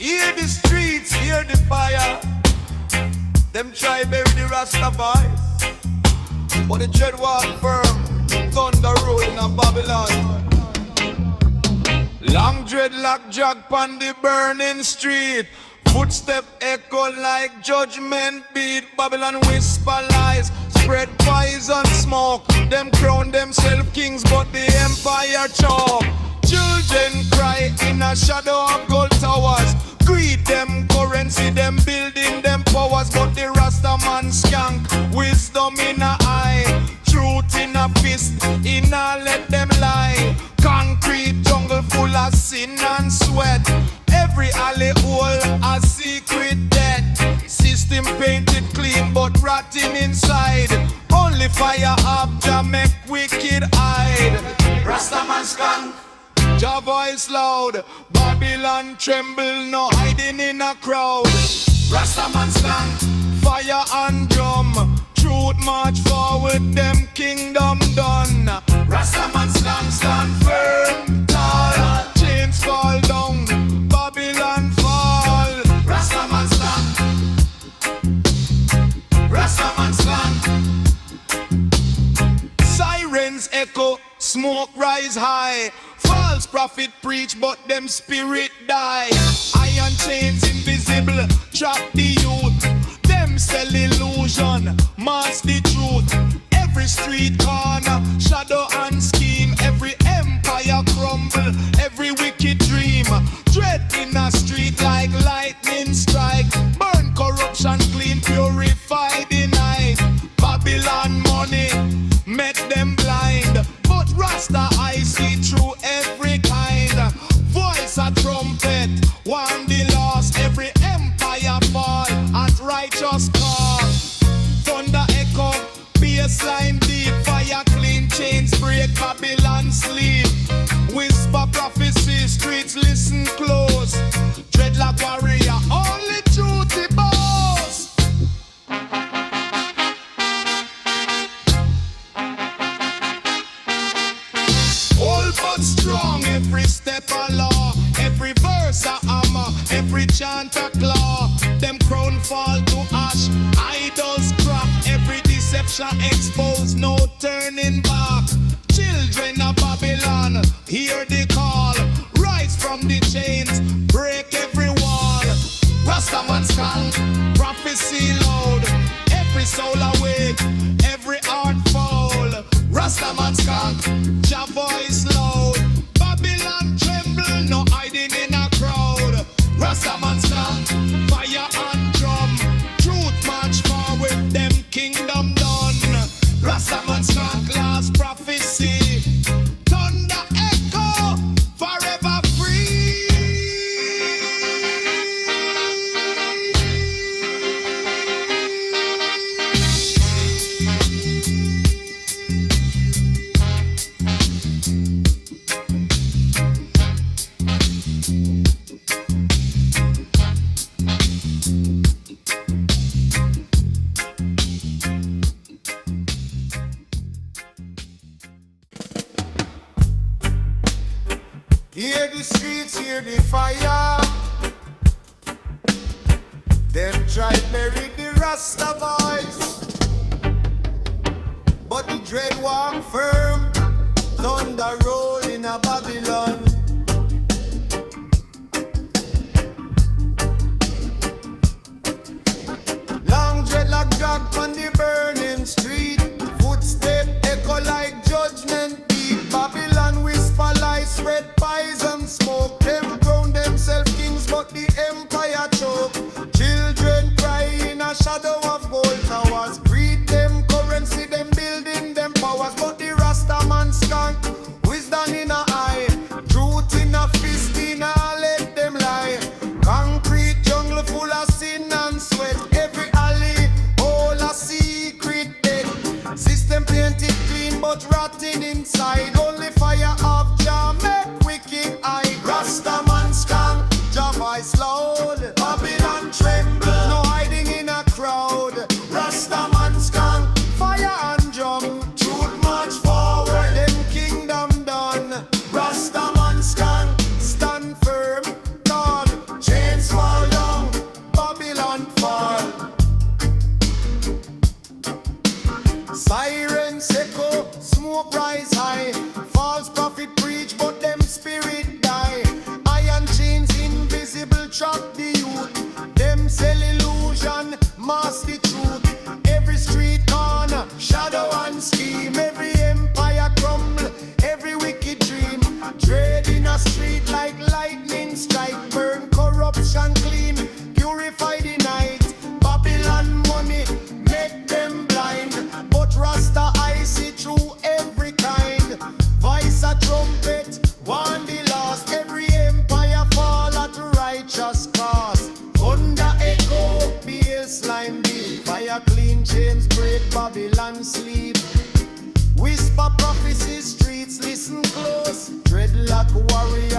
Hear the streets, hear the fire. Them try bury the Rastafari, but the dread walk firm. Thunder rolling in Babylon. Long dreadlock jog on the burning street. Footstep echo like judgment beat. Babylon whisper lies, spread poison smoke. Them crown themselves kings, but the empire choke. Children cry in a shadow of gold towers. Greed them currency, them building them powers. But the Rasta Man Skank, wisdom in a eye, truth in a fist, in a let them lie. Concrete jungle full of sin and sweat. Every alley hole a secret death. System painted clean but rotting inside. Only fire up to make wicked hide. Rasta Man Skank, your voice loud. Babylon tremble, no hiding in a crowd. Rasta Man Skank, fire and drum. Truth march forward, them kingdom done. Rasta Man Skank stand firm, tall. Chains fall down, Babylon fall. Rasta Man Skank, Rasta Man Skank. Sirens echo, smoke rise high. False prophet preach, but them spirit die. Iron chains invisible, trap the youth. Them sell illusion, mask the truth. Every street corner, shadow and scheme. Every empire crumble, every wicked dream. Dread in a street like lightning strike. Burn corruption clean, purify the night. Babylon money, make them blind. But Rasta I see through every kind. Voice a trumpet, warn the lost. Every empire fall at righteous cause. Thunder echo, bassline deep. Fire clean, chains break, Babylon sleep. Whisper prophecy, streets listen close. Dreadlock warrior, only truth the boss. Old but strong, every step a law. Every verse a hammer, every chant a claw. Them crown fall to ash, idols crack. Every deception exposed, no turning back. Children of Babylon, hear the call. Rise from the chains, break every wall. Rasta Man Skank, prophecy loud. Every soul awake, every heart fall. Rasta Man Skank, your voice loud. Babylon tremble, no hiding in a crowd. Rasta Man Skank, fire and drum. Truth march forward, them kingdom done. Rasta Man Skank, last prophecy. Thunder echo, forever free. Hear the streets, hear the fire. Them try bury the Rasta voice, but the dread walk firm. Thunder roll in a Babylon. Long dreadlock jog on the burning street. Footstep echo like judgment beat. Babylon whisper lies, spread poison smoke. Them crown themselves kings, but the empire choke. Children cry in a shadow of gold towers. Greed them currency, them building them powers. But the Rasta Man Skank, wisdom in a eye, truth warrior